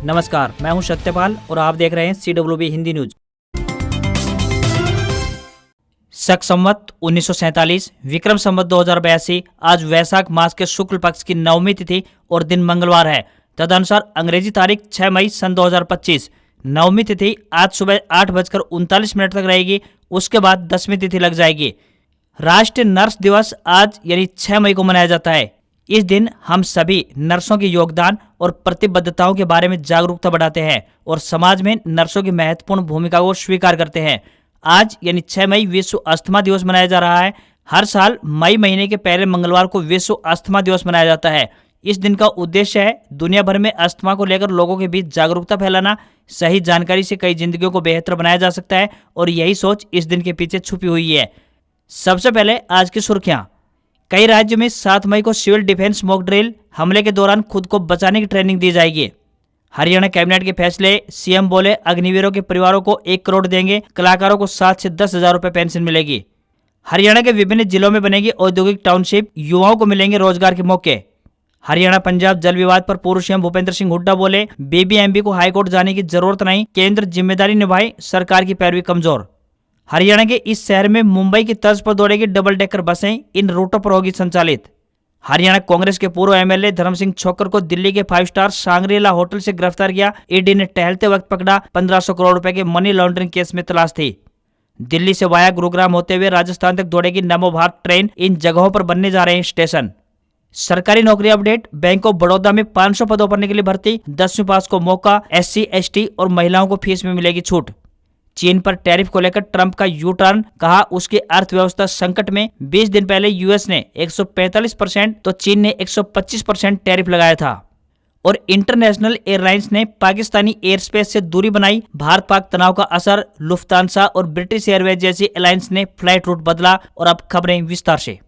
नमस्कार, मैं हूं सत्यपाल और आप देख रहे हैं CWB हिंदी न्यूज। शक संवत 1947 विक्रम संवत 2082 आज वैशाख मास के शुक्ल पक्ष की नवमी तिथि और दिन मंगलवार है। तदनुसार अंग्रेजी तारीख 6 मई सन 2025 नवमी तिथि आज सुबह 8:39 तक रहेगी। उसके बाद 10वीं तिथि लग जाएगी। राष्ट्रीय नर्स दिवस आज यानी 6 मई को मनाया जाता है। इस दिन हम सभी नर्सों के योगदान और प्रतिबद्धताओं के बारे में जागरूकता बढ़ाते हैं और समाज में नर्सों की महत्वपूर्ण भूमिका को स्वीकार करते हैं। आज यानी 6 मई विश्व अस्थमा दिवस मनाया जा रहा है। हर साल मई महीने के पहले मंगलवार को विश्व अस्थमा दिवस मनाया जाता है। इस दिन का उद्देश्य है दुनिया भर में अस्थमा को लेकर लोगों के बीच जागरूकता फैलाना। सही जानकारी से कई जिंदगियों को बेहतर बनाया जा सकता है और यही सोच इस दिन के पीछे छुपी हुई है। सबसे पहले आज की सुर्खियां। कई राज्यों में 7 मई को सिविल डिफेंस मॉक ड्रिल, हमले के दौरान खुद को बचाने की ट्रेनिंग दी जाएगी। हरियाणा कैबिनेट के फैसले, सीएम बोले अग्निवीरों के परिवारों को 1 करोड़ देंगे, कलाकारों को 7 से 10 हजार रुपए पेंशन मिलेगी। हरियाणा के विभिन्न जिलों में बनेगी औद्योगिक टाउनशिप, युवाओं को मिलेंगे रोजगार के मौके। हरियाणा पंजाब जल विवाद पर पूर्व सीएम भूपेंद्र सिंह हुड्डा बोले बीबीएमबी को हाईकोर्ट जाने की जरूरत नहीं, केंद्र जिम्मेदारी निभाए, सरकार की पैरवी कमजोर। हरियाणा के इस शहर में मुंबई की तर्ज पर दौड़ेगी डबल डेकर बसें, इन रूटों पर होगी संचालित। हरियाणा कांग्रेस के पूर्व एमएलए धर्म सिंह छोक्कर को दिल्ली के 5 स्टार सांग्रीला होटल से गिरफ्तार किया। ईडी ने टहलते वक्त पकड़ा। 1500 करोड़ रुपए के मनी लॉन्ड्रिंग केस में तलाश थी। दिल्ली से वाया गुरुग्राम होते हुए राजस्थान तक दौड़ेगी नमो भारत ट्रेन, इन जगहों पर बनने जा रहे हैं स्टेशन। सरकारी नौकरी अपडेट, बैंक ऑफ बड़ौदा में 500 पदों पर निकली भर्ती, 10वीं पास को मौका, SC ST और महिलाओं को फीस में मिलेगी छूट। चीन पर टैरिफ को लेकर ट्रंप का यू टर्न, कहा उसकी अर्थव्यवस्था संकट में। 20 दिन पहले यूएस ने 145% तो चीन ने 125% टैरिफ लगाया था। और इंटरनेशनल एयरलाइंस ने पाकिस्तानी एयर स्पेस से दूरी बनाई। भारत पाक तनाव का असर, लुफ्तांसा और ब्रिटिश एयरवेज जैसी एयरलाइंस ने फ्लाइट रूट बदला। और अब खबरें विस्तार से।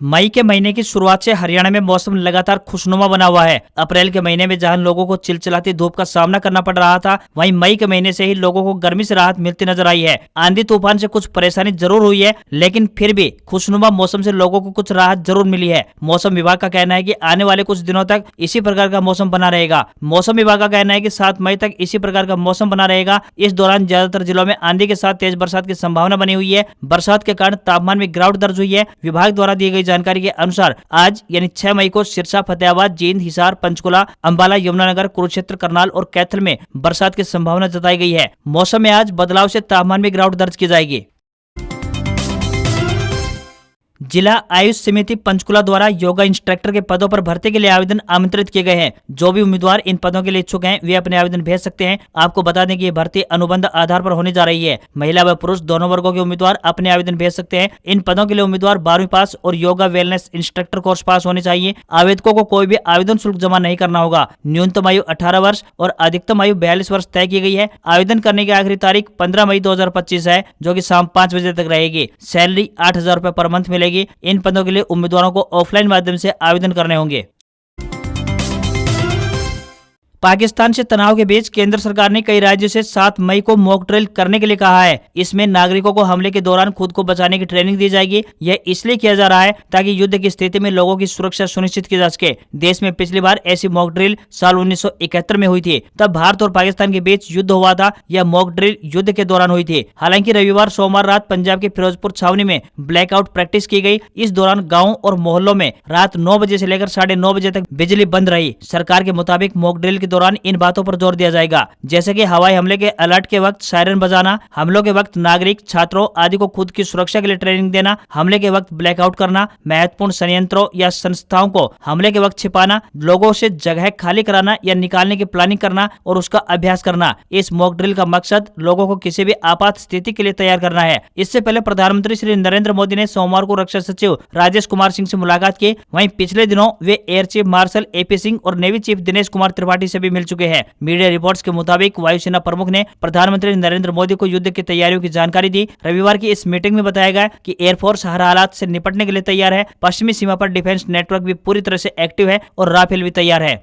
मई के महीने की शुरुआत से हरियाणा में मौसम लगातार खुशनुमा बना हुआ है। अप्रैल के महीने में जहां लोगों को चिलचिलाती धूप का सामना करना पड़ रहा था, वहीं मई के महीने से ही लोगों को गर्मी से राहत मिलती नजर आई है। आंधी तूफान से कुछ परेशानी जरूर हुई है, लेकिन फिर भी खुशनुमा मौसम से लोगों को कुछ राहत जरूर मिली है। मौसम विभाग का कहना है कि आने वाले कुछ दिनों तक इसी प्रकार का मौसम बना रहेगा। मौसम विभाग का कहना है कि 7 मई तक इसी प्रकार का मौसम बना रहेगा। इस दौरान ज्यादातर जिलों में आंधी के साथ तेज बरसात की संभावना बनी हुई है। बरसात के कारण तापमान में गिरावट दर्ज हुई है। विभाग द्वारा दी गई जानकारी के अनुसार आज यानी 6 मई को सिरसा, फतेहाबाद, जींद, हिसार, पंचकुला, अंबाला, यमुनानगर, कुरुक्षेत्र, करनाल और कैथल में बरसात की संभावना जताई गई है। मौसम में आज बदलाव से तापमान में गिरावट दर्ज की जाएगी। जिला आयुष समिति पंचकुला द्वारा योगा इंस्ट्रक्टर के पदों पर भर्ती के लिए आवेदन आमंत्रित किए गए हैं। जो भी उम्मीदवार इन पदों के लिए इच्छुक हैं, वे अपने आवेदन भेज सकते हैं। आपको बता दें कि ये भर्ती अनुबंध आधार पर होने जा रही है। महिला व पुरुष दोनों वर्गों के उम्मीदवार अपने आवेदन भेज सकते हैं। इन पदों के लिए उम्मीदवार 12वीं पास और yoga wellness instructor course pass होने चाहिए। आवेदकों को कोई भी आवेदन शुल्क जमा नहीं करना होगा। न्यूनतम आयु 18 वर्ष और अधिकतम आयु 42 वर्ष तय की गई है। आवेदन करने की आखिरी तारीख 15 मई 2025 है, जो कि शाम 5 बजे तक रहेगी। सैलरी 8,000 रुपए पर मंथ मिलेगी। इन पदों के लिए उम्मीदवारों को ऑफलाइन माध्यम से आवेदन करने होंगे। पाकिस्तान से तनाव के बीच केंद्र सरकार ने कई राज्यों से 7 मई को मॉक ड्रिल करने के लिए कहा है। इसमें नागरिकों को हमले के दौरान खुद को बचाने की ट्रेनिंग दी जाएगी। यह इसलिए किया जा रहा है ताकि युद्ध की स्थिति में लोगों की सुरक्षा सुनिश्चित की जा सके। देश में पिछली बार ऐसी मॉक ड्रिल साल 1971 में हुई थी। तब भारत और पाकिस्तान के बीच युद्ध हुआ था। यह मॉक ड्रिल युद्ध के दौरान हुई थी। हालांकि रविवार सोमवार रात पंजाब के फिरोजपुर छावनी में ब्लैकआउट प्रैक्टिस की गई। इस दौरान गाँव और मोहल्लों में रात 9 बजे से लेकर 9:30 बजे तक बिजली बंद रही। सरकार के मुताबिक मॉक ड्रिल के दौरान इन बातों जोर दिया जाएगा, जैसे कि हवाई हमले के अलर्ट के वक्त सायरन बजाना, हमलों के वक्त नागरिक, छात्रों आदि को खुद की सुरक्षा के लिए ट्रेनिंग देना, हमले के वक्त ब्लैकआउट करना, महत्वपूर्ण संयंत्रों या संस्थाओं को हमले के वक्त छिपाना, लोगों से जगह खाली कराना या निकालने की प्लानिंग करना और उसका अभ्यास करना। इस मॉक ड्रिल का मकसद लोगों को किसी भी आपात स्थिति के लिए तैयार करना है। इससे पहले प्रधानमंत्री श्री नरेंद्र मोदी ने सोमवार को रक्षा सचिव राजेश कुमार सिंह से मुलाकात की। वहीं पिछले दिनों वे air chief marshal AP Singh और नेवी चीफ दिनेश कुमार त्रिपाठी से भी मिल चुके हैं। मीडिया रिपोर्ट्स के मुताबिक वायुसेना प्रमुख ने प्रधानमंत्री नरेंद्र मोदी को युद्ध की तैयारियों की जानकारी दी। रविवार की इस मीटिंग में बताया गया कि एयरफोर्स हर हालात से निपटने के लिए तैयार है। पश्चिमी सीमा पर डिफेंस नेटवर्क भी पूरी तरह से एक्टिव है और राफेल भी तैयार है।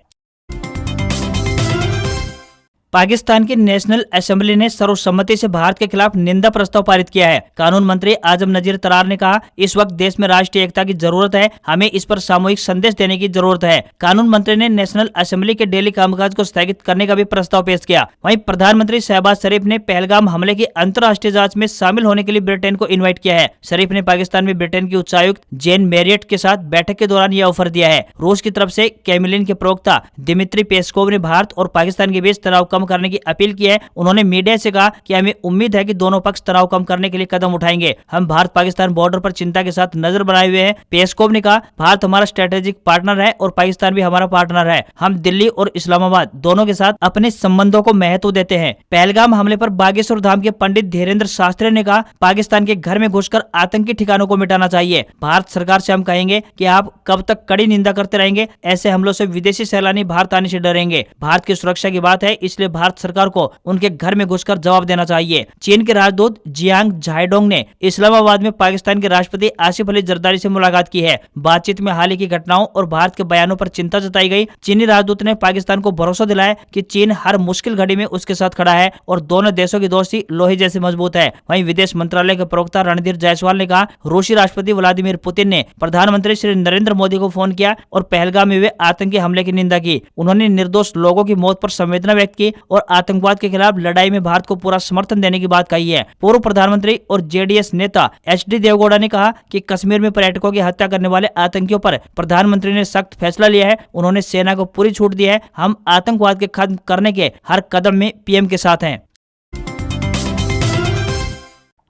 पाकिस्तान की नेशनल असेंबली ने सर्वसम्मति से भारत के खिलाफ निंदा प्रस्ताव पारित किया है। कानून मंत्री आजम नजीर तरार ने कहा, इस वक्त देश में राष्ट्रीय एकता की जरूरत है, हमें इस पर सामूहिक संदेश देने की जरूरत है। कानून मंत्री ने नेशनल असेंबली के डेली कामकाज को स्थगित करने का भी प्रस्ताव पेश किया। वहीं प्रधानमंत्री शहबाज शरीफ ने पहलगाम हमले की अंतर्राष्ट्रीय जांच में शामिल होने के लिए ब्रिटेन को इन्वाइट किया है। शरीफ ने पाकिस्तान में ब्रिटेन की उच्चायुक्त जेन मैरियट के साथ बैठक के दौरान यह ऑफर दिया है। रूस की तरफ से क्रेमलिन के प्रवक्ता दिमित्री पेस्कोव ने भारत और पाकिस्तान के बीच तनाव कम करने की अपील की है। उन्होंने मीडिया से कहा कि हमें उम्मीद है कि दोनों पक्ष तनाव कम करने के लिए कदम उठाएंगे। हम भारत पाकिस्तान बॉर्डर पर चिंता के साथ नजर बनाए हुए हैं। पेस्कोव ने कहा, भारत हमारा स्ट्रेटेजिक पार्टनर है और पाकिस्तान भी हमारा पार्टनर है। हम दिल्ली और इस्लामाबाद दोनों के साथ अपने संबंधों को महत्व देते हैं। पहलगाम हमले पर बागेश्वर धाम के पंडित धीरेन्द्र शास्त्री ने कहा, पाकिस्तान के घर में घुसकर आतंकी ठिकानों को मिटाना चाहिए। भारत सरकार से हम कहेंगे कि आप कब तक कड़ी निंदा करते रहेंगे? ऐसे हमलों से विदेशी सैलानी भारत आने से डरेंगे। भारत की सुरक्षा की बात है, इसलिए भारत सरकार को उनके घर में घुसकर जवाब देना चाहिए। चीन के राजदूत जियांग झाइडोंग ने इस्लामाबाद में पाकिस्तान के राष्ट्रपति आसिफ अली जरदारी से मुलाकात की है। बातचीत में हाल ही की घटनाओं और भारत के बयानों पर चिंता जताई गई। चीनी राजदूत ने पाकिस्तान को भरोसा दिलाया कि चीन हर मुश्किल घड़ी में उसके साथ खड़ा है और दोनों देशों की दोस्ती लोहे जैसी मजबूत है। वहीं विदेश मंत्रालय के प्रवक्ता रणधीर जायसवाल ने कहा, रूसी राष्ट्रपति व्लादिमीर पुतिन ने प्रधानमंत्री श्री नरेंद्र मोदी को फोन किया और पहलगाम में हुए आतंकी हमले की निंदा की। उन्होंने निर्दोष लोगों की मौत पर संवेदना व्यक्त की और आतंकवाद के खिलाफ लड़ाई में भारत को पूरा समर्थन देने की बात कही है। पूर्व प्रधानमंत्री और जेडीएस नेता एचडी देवगौड़ा ने कहा कि कश्मीर में पर्यटकों की हत्या करने वाले आतंकियों पर प्रधानमंत्री ने सख्त फैसला लिया है। उन्होंने सेना को पूरी छूट दी है। हम आतंकवाद के खत्म करने के हर कदम में पीएम के साथ हैं।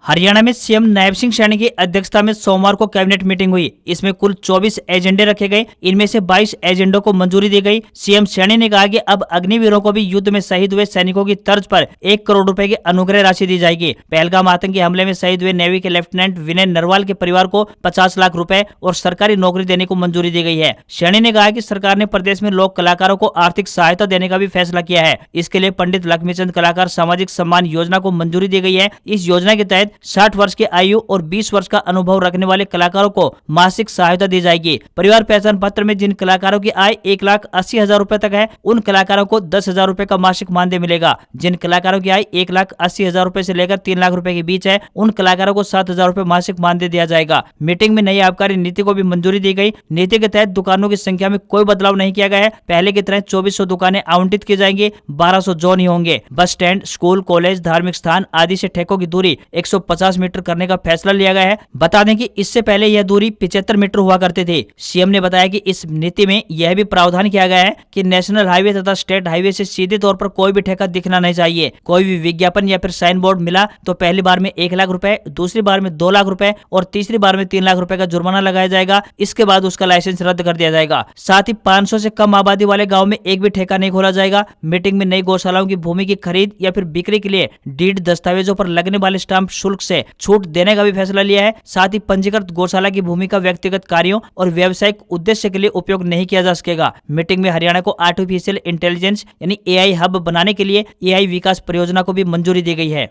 हरियाणा में सीएम नायब सिंह सैनी की अध्यक्षता में सोमवार को कैबिनेट मीटिंग हुई। इसमें कुल 24 एजेंडे रखे गए। इनमें से 22 एजेंडों को मंजूरी दी गई। सीएम सैनी ने कहा कि अब अग्निवीरों को भी युद्ध में शहीद हुए सैनिकों की तर्ज पर 1 करोड़ रुपए की अनुग्रह राशि दी जाएगी। पहलगाम आतंकी हमले में शहीद हुए नेवी के लेफ्टिनेंट विनय नरवाल के परिवार को 50 लाख रुपए और सरकारी नौकरी देने को मंजूरी दी गई है। सैनी ने कहा कि सरकार ने प्रदेश में लोक कलाकारों को आर्थिक सहायता देने का भी फैसला किया है। इसके लिए पंडित लक्ष्मीचंद कलाकार सामाजिक सम्मान योजना को मंजूरी दी गई है। इस योजना के तहत 60 वर्ष की आयु और 20 वर्ष का अनुभव रखने वाले कलाकारों को मासिक सहायता दी जाएगी। परिवार पहचान पत्र में जिन कलाकारों की आय 1,80,000 रुपए तक है, उन कलाकारों को 10,000 रुपए का मासिक मानदेय मिलेगा। जिन कलाकारों की आय 1,80,000 रुपए से लेकर 3 लाख रुपए के बीच है, उन कलाकारों को 7,000 रुपए मासिक मानदेय दिया जाएगा। मीटिंग में नई आबकारी नीति को भी मंजूरी दी गई। नीति के तहत दुकानों की संख्या में कोई बदलाव नहीं किया गया है। पहले की तरह 2400 दुकानें आवंटित की जाएंगी। 1200 जोन ही होंगे। बस स्टैंड, स्कूल, कॉलेज, धार्मिक स्थान आदि से ठेकों की दूरी 150 मीटर करने का फैसला लिया गया है। बता दें कि इससे पहले यह दूरी 75 मीटर हुआ करती थी। सीएम ने बताया कि इस नीति में यह भी प्रावधान किया गया है कि नेशनल हाईवे तथा स्टेट हाईवे से सीधे तौर पर कोई भी ठेका दिखना नहीं चाहिए। कोई भी विज्ञापन या फिर साइन बोर्ड मिला तो पहली बार में 1 लाख रुपए, दूसरी बार में 2 लाख रुपए और तीसरी बार में 3 लाख रुपए का जुर्माना लगाया जाएगा। इसके बाद उसका लाइसेंस रद्द कर दिया जाएगा। साथ ही 500 से कम आबादी वाले गाँव में एक भी ठेका नहीं खोला जाएगा। मीटिंग में नई गौशालाओं की भूमि की खरीद या फिर बिक्री के लिए डीड दस्तावेजों पर लगने वाले स्टाम्प शुल्क से छूट देने का भी फैसला लिया है। साथ ही पंजीकृत गौशाला की भूमि का व्यक्तिगत कार्यों और व्यावसायिक उद्देश्य के लिए उपयोग नहीं किया जा सकेगा। मीटिंग में हरियाणा को आर्टिफिशियल इंटेलिजेंस यानी एआई हब बनाने के लिए एआई विकास परियोजना को भी मंजूरी दी गई है।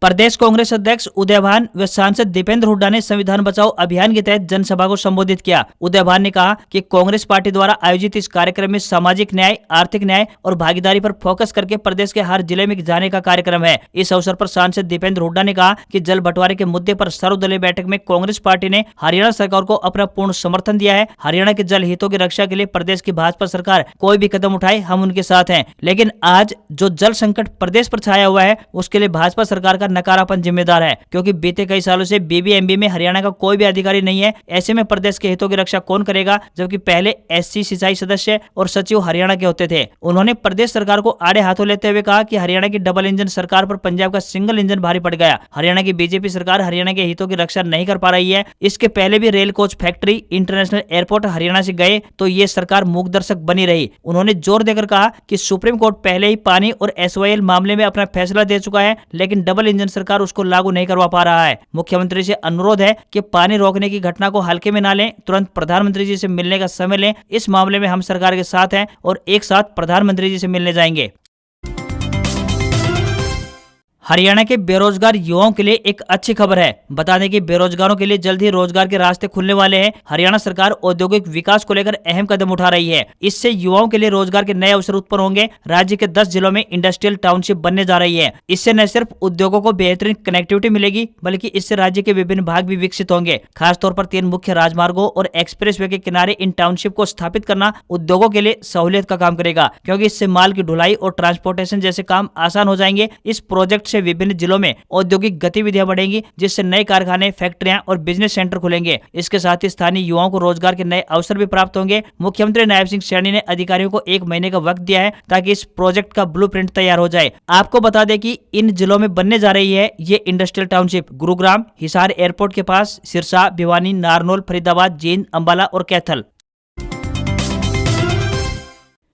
प्रदेश कांग्रेस अध्यक्ष उदय भान व सांसद दीपेंद्र हुड्डा ने संविधान बचाओ अभियान के तहत जनसभा को संबोधित किया। उदय भान ने कहा कि कांग्रेस पार्टी द्वारा आयोजित इस कार्यक्रम में सामाजिक न्याय, आर्थिक न्याय और भागीदारी पर फोकस करके प्रदेश के हर जिले में जाने का कार्यक्रम है। इस अवसर पर सांसद दीपेंद्र हुड्डा ने कहा कि जल बंटवारे के मुद्दे पर सर्वदलीय बैठक में कांग्रेस पार्टी ने हरियाणा सरकार को अपना पूर्ण समर्थन दिया है। हरियाणा के जल हितों की रक्षा के लिए प्रदेश की भाजपा सरकार कोई भी कदम उठाए, हम उनके साथ हैं। लेकिन आज जो जल संकट प्रदेश पर छाया हुआ है, उसके लिए भाजपा सरकार का नकारापन जिम्मेदार है, क्योंकि बीते कई सालों से बीबीएमबी में हरियाणा का कोई भी अधिकारी नहीं है। ऐसे में प्रदेश के हितों की रक्षा कौन करेगा, जबकि पहले एससी सिंचाई सदस्य और सचिव हरियाणा के होते थे। उन्होंने प्रदेश सरकार को आड़े हाथों लेते हुए कहा कि हरियाणा की डबल इंजन सरकार पर पंजाब का सिंगल इंजन भारी पड़ गया। हरियाणा की बीजेपी सरकार हरियाणा के हितों की रक्षा नहीं कर पा रही है। इसके पहले भी rail coach factory, international airport Haryana से गए तो ये सरकार मूकदर्शक बनी रही। उन्होंने जोर देकर कहा कि सुप्रीम कोर्ट पहले ही पानी और एसवाईएल मामले में अपना फैसला दे चुका है, लेकिन डबल इंजन सरकार उसको लागू नहीं करवा पा रहा है। मुख्यमंत्री से अनुरोध है कि पानी रोकने की घटना को हल्के में ना लें, तुरंत प्रधानमंत्री जी से मिलने का समय लें। इस मामले में हम सरकार के साथ हैं और एक साथ प्रधानमंत्री जी से मिलने जाएंगे। हरियाणा के बेरोजगार युवाओं के लिए एक अच्छी खबर है। बता दें कि बेरोजगारों के लिए जल्द ही रोजगार के रास्ते खुलने वाले हैं। हरियाणा सरकार औद्योगिक विकास को लेकर अहम कदम उठा रही है। इससे युवाओं के लिए रोजगार के नए अवसर उत्पन्न होंगे। राज्य के 10 जिलों में इंडस्ट्रियल टाउनशिप बनने जा रही है। इससे न सिर्फ उद्योगों को बेहतरीन कनेक्टिविटी मिलेगी, बल्कि इससे राज्य के विभिन्न भाग भी विकसित होंगे। खासतौर पर 3 मुख्य राजमार्गों और एक्सप्रेसवे के किनारे इन टाउनशिप को स्थापित करना उद्योगों के लिए सहूलियत का काम करेगा, क्योंकि इससे माल की ढुलाई और ट्रांसपोर्टेशन जैसे काम आसान हो जाएंगे। इस प्रोजेक्ट से विभिन्न जिलों में औद्योगिक गतिविधियां बढ़ेंगी, जिससे नए कारखाने, फैक्ट्रियां और बिजनेस सेंटर खुलेंगे। इसके साथ ही स्थानीय युवाओं को रोजगार के नए अवसर भी प्राप्त होंगे। मुख्यमंत्री नायब सिंह सैनी ने अधिकारियों को 1 महीने का वक्त दिया है ताकि इस प्रोजेक्ट का ब्लूप्रिंट तैयार हो जाए। आपको बता दें कि इन जिलों में बनने जा रही है ये industrial township Gurugram, Hisar airport के पास, सिरसा, भिवानी, नारनौल, फरीदाबाद, जींद, अंबाला और कैथल।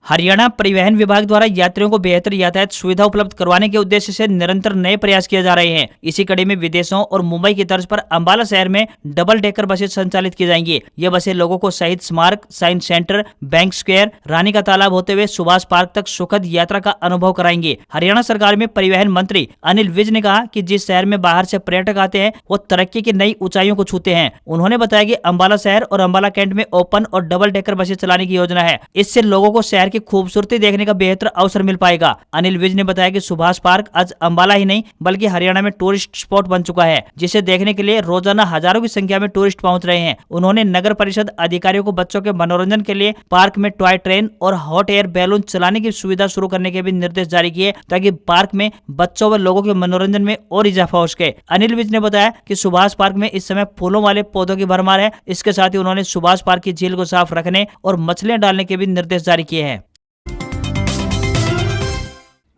हरियाणा परिवहन विभाग द्वारा यात्रियों को बेहतर यातायात सुविधा उपलब्ध करवाने के उद्देश्य से निरंतर नए प्रयास किए जा रहे हैं। इसी कड़ी में विदेशों और मुंबई की तर्ज पर अंबाला शहर में डबल डेकर बसें संचालित की जाएंगी। ये बसें लोगों को शहीद स्मारक, साइंस सेंटर, बैंक स्क्वायर, रानी का तालाब होते हुए सुभाष पार्क तक सुखद यात्रा का अनुभव कराएंगी। हरियाणा सरकार में परिवहन मंत्री अनिल विज ने कहा कि जिस शहर में बाहर से पर्यटक आते हैं वो तरक्की की नई ऊंचाइयों को छूते हैं। उन्होंने बताया कि अंबाला शहर और अंबाला कैंट में ओपन और डबल डेकर बसें चलाने की योजना है। इससे लोगों को शहर की खूबसूरती देखने का बेहतर अवसर मिल पाएगा। अनिल विज ने बताया कि सुभाष पार्क आज अंबाला ही नहीं बल्कि हरियाणा में टूरिस्ट स्पॉट बन चुका है, जिसे देखने के लिए रोजाना हजारों की संख्या में टूरिस्ट पहुंच रहे हैं। उन्होंने नगर परिषद अधिकारियों को बच्चों के मनोरंजन के लिए पार्क में टॉय ट्रेन और हॉट एयर बैलून चलाने की सुविधा शुरू करने के भी निर्देश जारी किए, ताकि पार्क में बच्चों व लोगों के मनोरंजन में और इजाफा हो सके। अनिल विज ने बताया कि सुभाष पार्क में इस समय फूलों वाले पौधों की भरमार है। इसके साथ ही उन्होंने सुभाष पार्क की झील को साफ रखने और मछलियां डालने के भी निर्देश जारी किए हैं।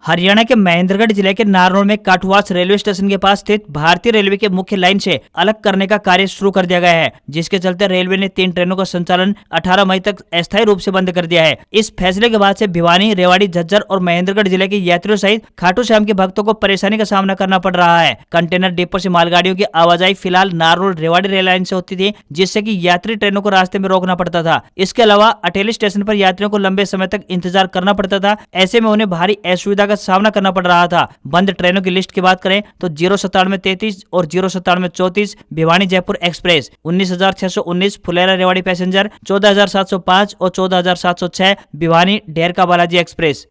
हरियाणा के महेंद्रगढ़ जिले के नारनौल में काठुआस रेलवे स्टेशन के पास स्थित भारतीय रेलवे के मुख्य लाइन से अलग करने का कार्य शुरू कर दिया गया है, जिसके चलते रेलवे ने 3 ट्रेनों का संचालन 18 मई तक अस्थायी रूप से बंद कर दिया है। इस फैसले के बाद से भिवानी, रेवाड़ी, झज्जर और महेंद्रगढ़ जिले के यात्रियों सहित खाटू श्याम के भक्तों को परेशानी का सामना करना पड़ रहा है। कंटेनर डिपो से मालगाड़ियों की आवाजाही फिलहाल नारनौल रेवाड़ी रेल लाइन से होती थी, जिससे की यात्री ट्रेनों को रास्ते में रोकना पड़ता था। इसके अलावा अटेली स्टेशन पर यात्रियों को लंबे समय तक इंतजार करना पड़ता था। ऐसे में उन्हें भारी असुविधा का सामना करना पड़ रहा था। बंद ट्रेनों की लिस्ट की बात करें तो 09733 और 09734 भिवानी जयपुर एक्सप्रेस, 19,619 फुलेरा रेवाड़ी पैसेंजर, 14,705 और 14,706 भिवानी डेरका बालाजी एक्सप्रेस।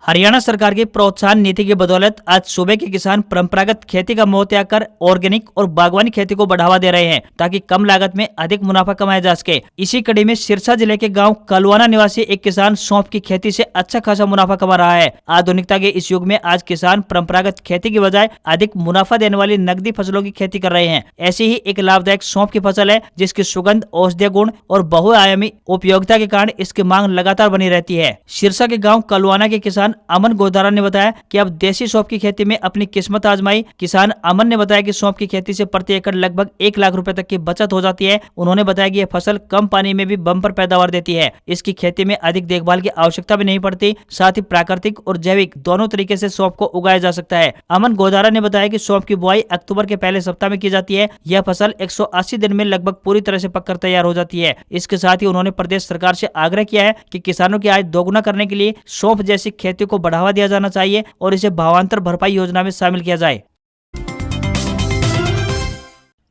हरियाणा सरकार की प्रोत्साहन नीति की बदौलत आज सूबे के किसान परंपरागत खेती का मोह त्याग कर ऑर्गेनिक और बागवानी खेती को बढ़ावा दे रहे हैं, ताकि कम लागत में अधिक मुनाफा कमाया जा सके। इसी कड़ी में सिरसा जिले के गांव कलवाना निवासी एक किसान सौंफ की खेती से अच्छा खासा मुनाफा कमा रहा है। आधुनिकता के इस युग में आज किसान परंपरागत खेती की बजाय अधिक मुनाफा देने वाली नकदी फसलों की खेती कर रहे हैं। ऐसी ही एक लाभदायक सौंफ की फसल है, जिसकी सुगंध, औषधीय गुण और बहुआयामी उपयोगिता के कारण इसकी मांग लगातार बनी रहती है। सिरसा के गाँव कलवाना के किसान अमन गोदारा ने बताया कि अब देसी सौंफ की खेती में अपनी किस्मत आजमाई। किसान अमन ने बताया कि सौंफ की खेती से प्रति एकड़ लगभग 1 लाख रुपए तक की बचत हो जाती है। उन्होंने बताया कि यह फसल कम पानी में भी बम्पर पैदावार देती है। इसकी खेती में अधिक देखभाल की आवश्यकता भी नहीं पड़ती। साथ ही प्राकृतिक और जैविक दोनों तरीके से सौंफ को उगाया जा सकता है। अमन गोदारा ने बताया कि सौंफ की बुआई अक्टूबर के पहले सप्ताह में की जाती है। यह फसल 180 दिन में लगभग पूरी तरह से पककर तैयार हो जाती है। इसके साथ ही उन्होंने प्रदेश सरकार से आग्रह किया है कि किसानों की आय दोगुना करने के लिए सौंफ जैसी खेती को बढ़ावा दिया जाना चाहिए और इसे भावांतर भरपाई योजना में शामिल किया जाए।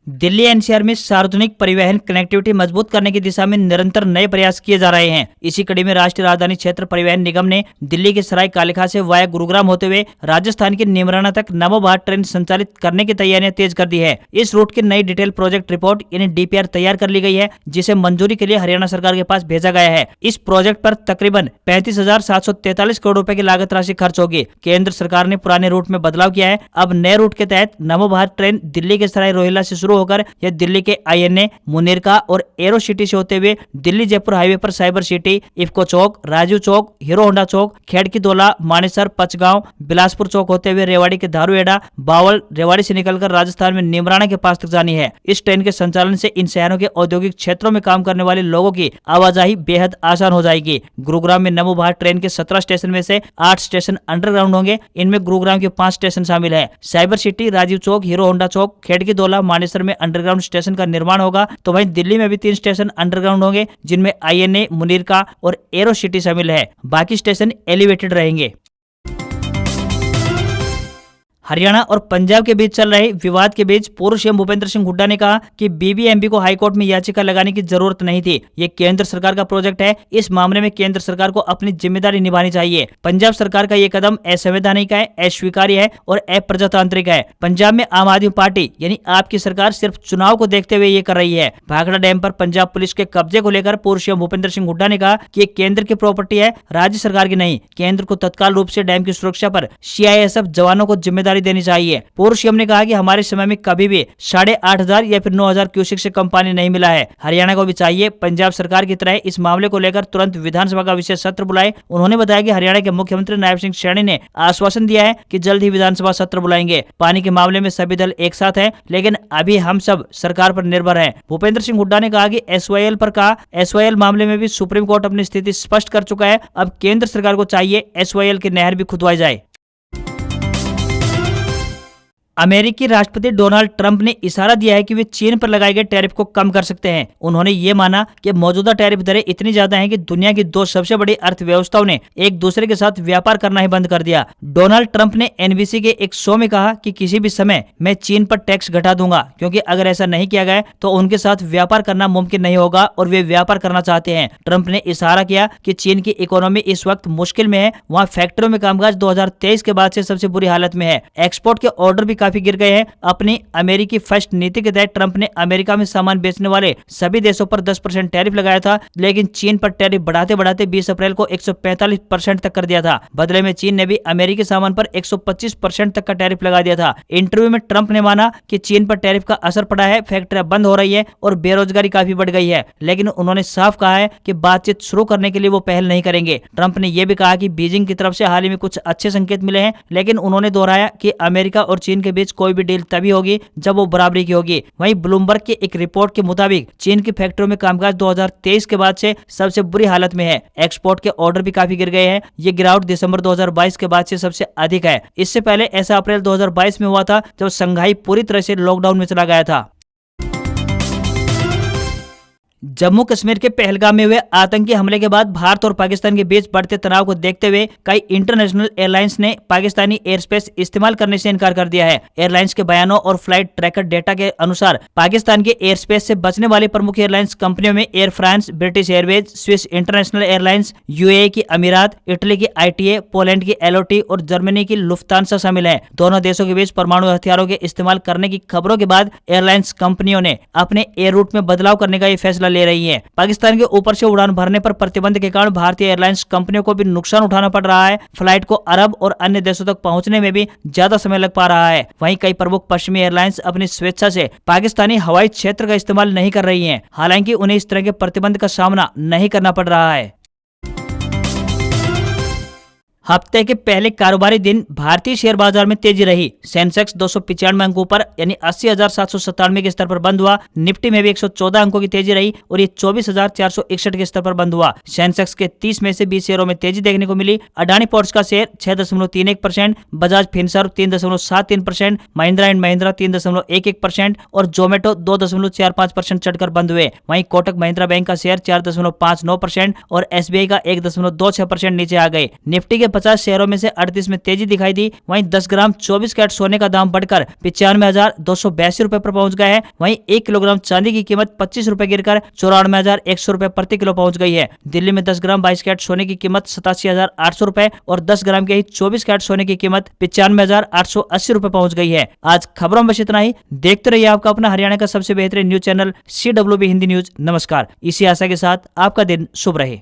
दिल्ली एनसीआर में सार्वजनिक परिवहन कनेक्टिविटी मजबूत करने की दिशा में निरंतर नए प्रयास किए जा रहे हैं। इसी कड़ी में राष्ट्रीय राजधानी क्षेत्र परिवहन निगम ने दिल्ली के सराय कालिखा से वाया गुरुग्राम होते हुए राजस्थान के निमराना तक नमो भारत ट्रेन संचालित करने की तैयारियां तेज कर दी है। इस रूट की नई डिटेल प्रोजेक्ट रिपोर्ट यानी डीपीआर तैयार कर ली गई है, जिसे मंजूरी के लिए हरियाणा सरकार के पास भेजा गया है। इस प्रोजेक्ट पर तकरीबन 35,743 करोड़ रुपए की लागत राशि खर्च होगी। केंद्र सरकार ने पुराने रूट में बदलाव किया है। अब नए रूट के तहत नमो भारत ट्रेन दिल्ली के सराय रोहिल्ला से शुरू होकर यह दिल्ली के आईएनए, मुनीरका और एरो सिटी से होते हुए दिल्ली जयपुर हाईवे पर साइबर सिटी, इफ्को चौक, राजू चौक, हीरो होंडा चौक, खेड़की दोला, मानेसर, पचगांव, बिलासपुर चौक होते हुए रेवाड़ी के धारूहेड़ा, बावल, रेवाड़ी से निकलकर राजस्थान में निमराना के पास तक जानी है। इस ट्रेन के संचालन से इन शहरों के औद्योगिक क्षेत्रों में काम करने वाले लोगों की आवाजाही बेहद आसान हो जाएगी। गुरुग्राम में नमो भारत ट्रेन के 17 स्टेशन में से 8 स्टेशन अंडरग्राउंड होंगे। इनमें गुरुग्राम के 5 स्टेशन शामिल है। Cyber city, Rajiv Chowk, hero Honda चौक, खेड़की दोला, मानेसर में अंडरग्राउंड स्टेशन का निर्माण होगा। तो वहीं दिल्ली में भी 3 स्टेशन अंडरग्राउंड होंगे, जिनमें आईएनए, मुनीरका और एरो सिटी शामिल है। बाकी स्टेशन एलिवेटेड रहेंगे। हरियाणा और पंजाब के बीच चल रहे विवाद के बीच पूर्व सीएम भूपेंद्र सिंह हुड्डा ने कहा कि बीबीएमबी को हाईकोर्ट में याचिका लगाने की जरूरत नहीं थी। ये केंद्र सरकार का प्रोजेक्ट है। इस मामले में केंद्र सरकार को अपनी जिम्मेदारी निभानी चाहिए। पंजाब सरकार का ये कदम असंवैधानिक है, अस्वीकार्य है और अप्रजातांत्रिक है। पंजाब में आम आदमी पार्टी यानी आपकी सरकार सिर्फ चुनाव को देखते हुए ये कर रही है। भाखड़ा डैम पर पंजाब पुलिस के कब्जे को लेकर पूर्व सीएम भूपेंद्र सिंह हुड्डा ने कहा कि ये केंद्र की प्रॉपर्टी है, राज्य सरकार की नहीं। केंद्र को तत्काल रूप से डैम की सुरक्षा पर सीआईएसएफ जवानों को जिम्मेदारी देनी चाहिए। पूर्व सीएम ने कहा कि हमारे समय में कभी भी 8,500 या फिर 9,000 क्यूसेक से कम पानी नहीं मिला है। हरियाणा को भी चाहिए पंजाब सरकार की तरह इस मामले को लेकर तुरंत विधानसभा का विशेष सत्र बुलाए। उन्होंने बताया कि हरियाणा के मुख्यमंत्री नायब सिंह सैनी ने आश्वासन दिया है कि जल्द ही विधानसभा सत्र बुलाएंगे। पानी के मामले में सभी दल एक साथ हैं, लेकिन अभी हम सब सरकार पर निर्भर हैं। भूपेंद्र सिंह हुड्डा ने कहा कि एसवाईएल मामले में भी सुप्रीम कोर्ट अपनी स्थिति स्पष्ट कर चुका है। अब केंद्र सरकार को चाहिए एसवाईएल की नहर भी खुदवाई जाए। अमेरिकी राष्ट्रपति डोनाल्ड ट्रंप ने इशारा दिया है कि वे चीन पर लगाए गए टैरिफ को कम कर सकते हैं। उन्होंने ये माना कि मौजूदा टैरिफ दरें इतनी ज्यादा हैं कि दुनिया की दो सबसे बड़ी अर्थव्यवस्थाओं ने एक दूसरे के साथ व्यापार करना ही बंद कर दिया। डोनाल्ड ट्रंप ने एनबीसी के एक शो में कहा कि किसी भी समय मैं चीन पर टैक्स घटा दूंगा, क्योंकि अगर ऐसा नहीं किया गया तो उनके साथ व्यापार करना मुमकिन नहीं होगा और वे व्यापार करना चाहते हैं। ट्रंप ने इशारा किया कि चीन की इकोनॉमी इस वक्त मुश्किल में है। वहाँ फैक्ट्रियों में कामकाज 2023 के बाद से सबसे बुरी हालत में है। एक्सपोर्ट के ऑर्डर भी काफी गिर गए हैं। अपनी अमेरिकी फर्स्ट नीति के तहत ट्रंप ने अमेरिका में सामान बेचने वाले सभी देशों पर 10% टैरिफ लगाया था, लेकिन चीन पर टैरिफ बढ़ाते बढ़ाते 20 अप्रैल को 145% तक कर दिया था। बदले में चीन ने भी अमेरिकी सामान पर 125% तक का टैरिफ लगा दिया था। इंटरव्यू में ट्रंप ने माना कि चीन पर टैरिफ का असर पड़ा है, फैक्ट्रियां बंद हो रही है और बेरोजगारी काफी बढ़ गई है, लेकिन उन्होंने साफ कहा है कि बातचीत शुरू करने के लिए वो पहल नहीं करेंगे। ट्रंप ने यह भी कहा कि बीजिंग की तरफ से हाल ही में कुछ अच्छे संकेत मिले हैं, लेकिन उन्होंने दोहराया कि अमेरिका और चीन के बीच कोई भी डील तभी होगी जब वो बराबरी की होगी। वहीं ब्लूमबर्ग की एक रिपोर्ट के मुताबिक चीन की फैक्ट्रियों में कामकाज 2023 के बाद से सबसे बुरी हालत में है। एक्सपोर्ट के ऑर्डर भी काफी गिर गए हैं। ये गिरावट दिसंबर 2022 के बाद से सबसे अधिक है। इससे पहले ऐसा अप्रैल 2022 में हुआ था जब शंघाई पूरी तरह से लॉकडाउन में चला गया था। जम्मू कश्मीर के पहलगाम में हुए आतंकी हमले के बाद भारत और पाकिस्तान के बीच बढ़ते तनाव को देखते हुए कई इंटरनेशनल एयरलाइंस ने पाकिस्तानी एयर स्पेस इस्तेमाल करने से इनकार कर दिया है। एयरलाइंस के बयानों और फ्लाइट ट्रैकर डेटा के अनुसार पाकिस्तान के एयर स्पेस से बचने वाली प्रमुख एयरलाइंस कंपनियों में air France, British Airways, Swiss international airlines, UAE की अमीरात, इटली की ITA, पोलैंड की LOT और जर्मनी की लुफ्तांसा शामिल है। दोनों देशों के बीच परमाणु हथियारों के इस्तेमाल करने की खबरों के बाद एयरलाइंस कंपनियों ने अपने एयर रूट में बदलाव करने का ये फैसला ले रही है। पाकिस्तान के ऊपर से उड़ान भरने पर प्रतिबंध के कारण भारतीय एयरलाइंस कंपनियों को भी नुकसान उठाना पड़ रहा है। फ्लाइट को अरब और अन्य देशों तक पहुंचने में भी ज्यादा समय लग पा रहा है। वहीं कई प्रमुख पश्चिमी एयरलाइंस अपनी स्वेच्छा से पाकिस्तानी हवाई क्षेत्र का इस्तेमाल नहीं कर रही हैं। हालांकि उन्हें इस तरह के प्रतिबंध का सामना नहीं करना पड़ रहा है। हफ्ते के पहले कारोबारी दिन भारतीय शेयर बाजार में तेजी रही। सेंसेक्स 295 अंकों पर यानी 80,797 के स्तर पर बंद हुआ। निफ्टी में भी 114 अंकों की तेजी रही और ये 24,461 के स्तर पर बंद हुआ। सेंसेक्स के 30 में से 20 शेयरों में तेजी देखने को मिली। अडानी पोर्ट्स का share 6.31%, Bajaj Finserv 3.73%, Mahindra and Mahindra 3.11% और जोमेटो 2.45% चढ़कर बंद हुए। वहीं कोटक महिंद्रा बैंक का शेयर 4.59% और SBI का 1.26% नीचे आ गए। निफ्टी के 50 शेयरों में से 38 में तेजी दिखाई दी। वहीं 10 ग्राम 24 कैरेट सोने का दाम बढ़कर 95,282 रुपए पर पहुंच गया है। वहीं 1 किलोग्राम चांदी की कीमत 25 रुपए गिरकर 94,100 रुपए प्रति किलो पहुंच गई है। दिल्ली में 10 ग्राम 22 कैरेट सोने की कीमत 87,800 रुपए और 10 ग्राम के ही 24 कैरेट सोने की कीमत 95,880 रुपए पहुंच गई है। आज खबरों में बस इतना ही। देखते रहिए आपका अपना हरियाणा का सबसे बेहतरीन news channel CWB Hindi news. नमस्कार। इसी आशा के साथ आपका दिन शुभ रहे।